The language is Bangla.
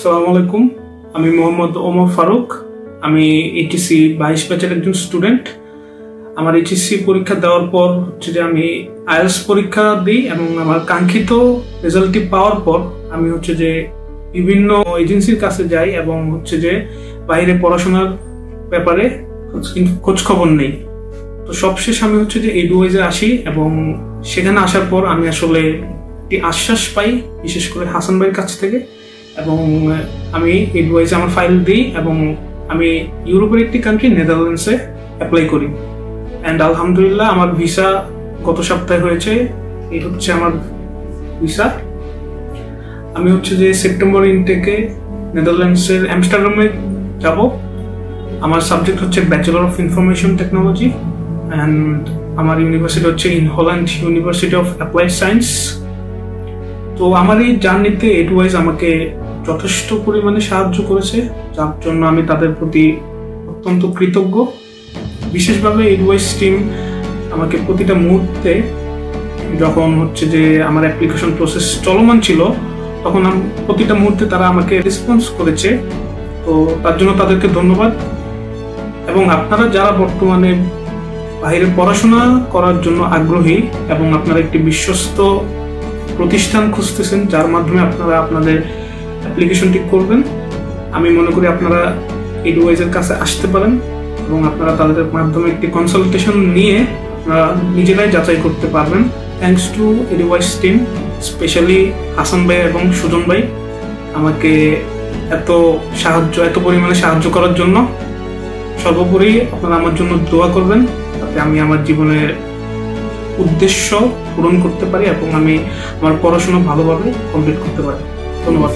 আসসালামু আলাইকুম। আমি মোহাম্মদ ওমর ফারুক। আমি এইচএসসি 22 ব্যাচের একজন স্টুডেন্ট। আমার এইচএসসি পরীক্ষা দেওয়ার পর হচ্ছে যে আমি আইএলটিএস পরীক্ষা দিই এবং আমার কাঙ্ক্ষিত রেজাল্টটি পাওয়ার পর আমি হচ্ছে যে বিভিন্ন এজেন্সির কাছে যাই এবং হচ্ছে যে বাইরে পড়াশোনার ব্যাপারে খোঁজ খবর নেই। তো সবশেষ আমি হচ্ছে যে এডুওয়াইজে আসি এবং সেখানে আসার পর আমি আসলে একটি আশ্বাস পাই, বিশেষ করে হাসান ভাইয়ের কাছ থেকে। এবং আমি এডুওয়াইজে আমার ফাইল দিই এবং আমি ইউরোপের একটি কান্ট্রি নেদারল্যান্ডসে অ্যাপ্লাই করি। অ্যান্ড আলহামদুলিল্লাহ আমার ভিসা গত সপ্তাহে হয়েছে। এই হচ্ছে আমার ভিসা। আমি হচ্ছে যে সেপ্টেম্বর ইনটেকে নেদারল্যান্ডসের অ্যামস্টারডামে যাব। আমার সাবজেক্ট হচ্ছে bachelor of information technology and আমার ইউনিভার্সিটি হচ্ছে in Holland university of applied science. তো আমার এই জার্নিতে এডুওয়াইজ আমাকে যথেষ্ট পরিমাণে সাহায্য করেছে, যার জন্য আমি তাদের প্রতি অত্যন্ত কৃতজ্ঞ। বিশেষভাবে এডুওয়াইজ টিম আমাকে প্রতিটা মুহূর্তে, যখন হচ্ছে যে আমার অ্যাপ্লিকেশন প্রসেস চলমান ছিল, তখন প্রতিটা মুহূর্তে তারা আমাকে রেসপন্স করেছে। তো তার জন্য তাদেরকে ধন্যবাদ। এবং আপনারা যারা বর্তমানে বাইরে পড়াশোনা করার জন্য আগ্রহী এবং আপনারা একটি বিশ্বস্ত প্রতিষ্ঠান খুঁজতেছেন যার মাধ্যমে আপনারা আপনাদের অ্যাপ্লিকেশনটি করবেন, আমি মনে করি আপনারা এডুওয়াইজের কাছে আসতে পারেন এবং আপনারা তাদের মাধ্যমে একটি কনসালটেশন নিয়ে আপনারা নিজেরাই যাচাই করতে পারবেন। Thanks to Eduwise team, specially Hasan ভাই এবং সুজন ভাই আমাকে এত পরিমাণে সাহায্য করার জন্য। সর্বোপরি আপনারা আমার জন্য দোয়া করবেন যাতে আমি আমার জীবনের উদ্দেশ্য পূরণ করতে পারি এবং আমি আমার পড়াশোনা ভালোভাবে কমপ্লিট করতে পারি। ধন্যবাদ।